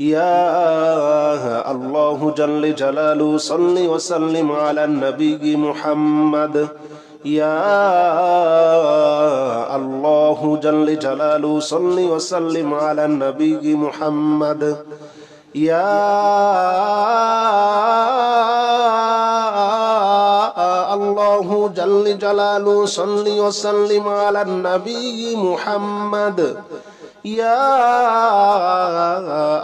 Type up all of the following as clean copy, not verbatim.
يا الله جل جلاله صل وسلم على النبي محمد يا الله جل جلاله صل وسلم على النبي محمد يا الله جل جلاله صل وسلم على النبي محمد يا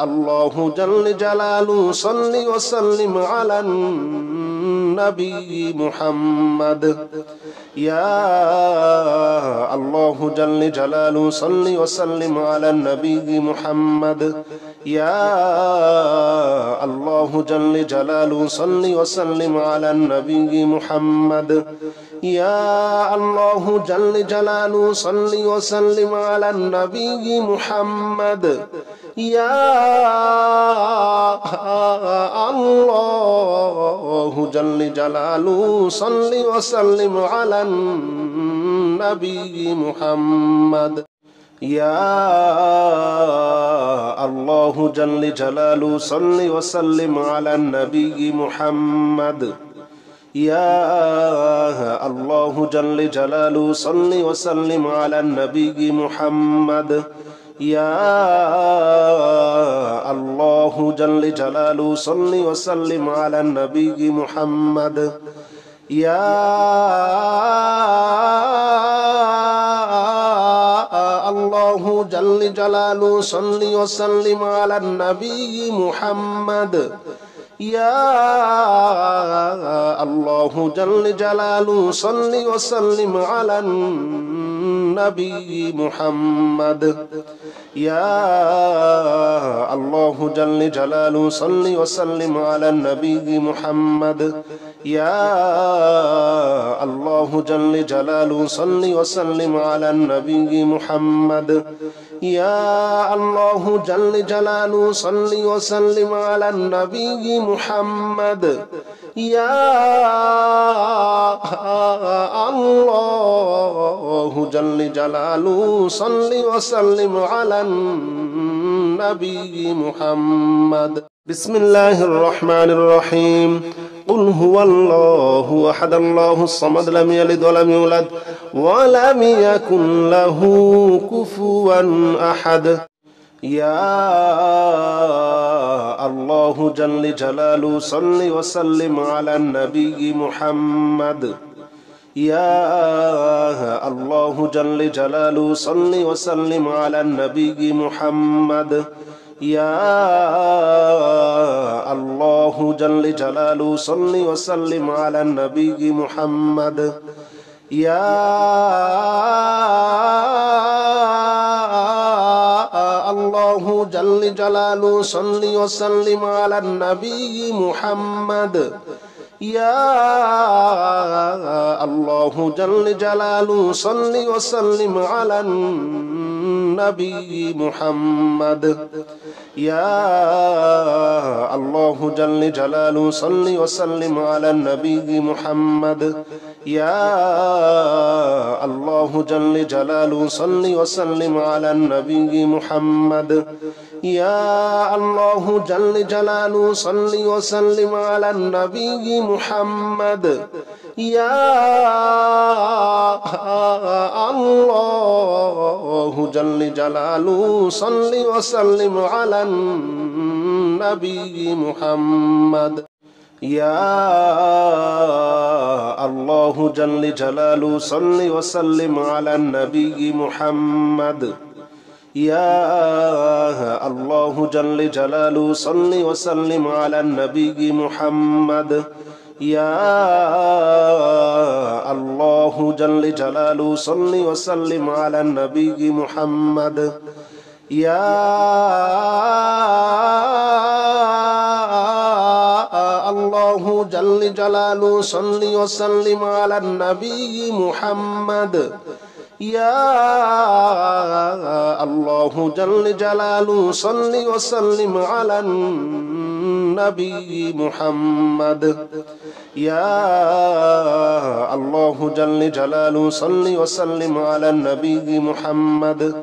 الله جل جلاله صل وسلم على النبي محمد يا الله جل جلاله صل وسلم على النبي محمد يا الله جل جلاله صل وسلم على النبي محمد يا الله جل جلاله صل وسلم على النبي محمد يا الله جل جلاله صل وسلم على النبي محمد يا الله جل جلاله صل وسلم على النبي محمد يا الله جل جلاله صل وسلم على النبي محمد يا الله جل جلاله صل وسلم على النبي محمد يا الله جل جلاله صل وسلم على النبي محمد يا الله جل جلاله صل وسلم على النبي محمد يا الله جل جلاله صل وسلم على النبي محمد يا الله جل جلاله صل وسلم على النبي محمد يا الله جل جلاله صل وسلم على النبي محمد يا الله جل جلاله صل وسلم على النبي محمد بسم الله الرحمن الرحيم قل هو الله أحد الله الصمد لم يلد ولم يولد ولم يكن له كفوا أحد يا الله جل جلاله صل وسلم على النبي محمد يا الله جل جلاله صل وسلم على النبي محمد يا الله جل جلاله صل وسلم على النبي محمد يا الله جل جلاله صل وسلم على النبي محمد يا الله جل جلاله صل وسلم على النبي محمد يا الله جل جلاله صل وسلم على النبي محمد يا الله جل جلاله صل وسلم على النبي محمد يا الله جل جلاله صل وسلم على النبي محمد يا الله جل جلاله صل وسلم على النبي محمد يا الله جل جلاله صل وسلم على النبي محمد يا الله جل جلاله صل وسلم على النبي محمد يا الله جل جلاله صل وسلم على النبي محمد يا الله جل جلاله صل وسلم على النبي محمد يا الله جل جلاله صل وسلم على النبي محمد يا الله جل جلاله صل وسلم على النبي محمد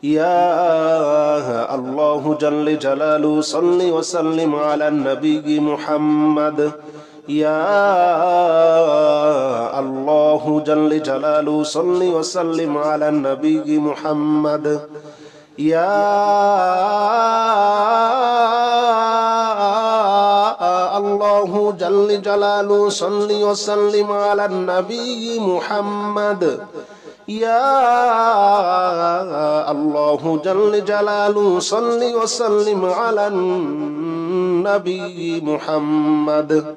يا الله جل جلاله صل وسلم على النبي محمد يا الله جل جلاله صل وسلم على النبي محمد يا الله جل جلاله صل وسلم على النبي محمد يا الله جل جلاله صل وسلم على النبي محمد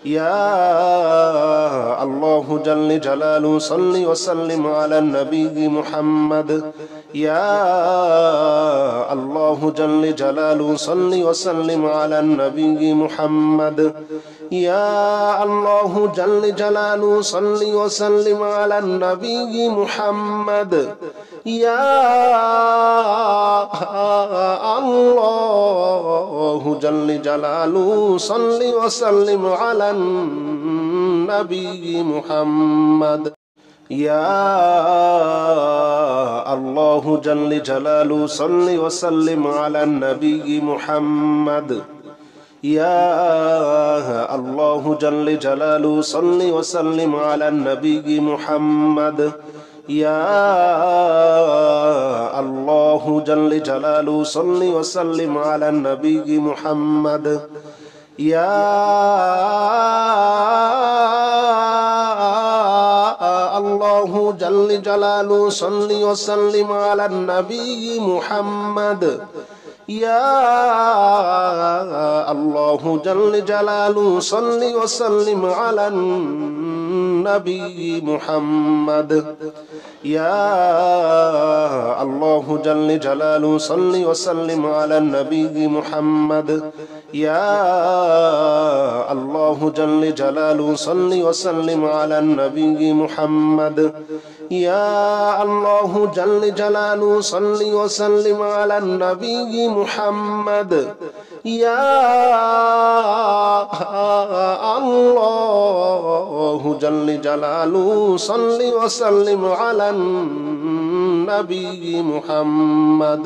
يا الله جل جلاله صل وسلم على النبي محمد يا الله جل جلاله صل وسلم على النبي محمد يا الله جل جلاله صل وسلم على النبي محمد يا الله جل جلاله صل وسلم على النبي محمد يا الله جل جلاله صل وسلم على النبي محمد يا الله جل جلاله صل وسلم على النبي محمد يا الله جل جلاله صل وسلم على النبي محمد يا الله جل جلاله صل وسلم على النبي محمد يا الله جل جلاله صل وسلم على النبي محمد يا الله جل جلاله صل وسلم على النبي محمد يا الله جل جلاله صل وسلم على النبي محمد يا الله جل جلاله صل وسلم على النبي محمد يا الله جل جلاله صل وسلم على النبي محمد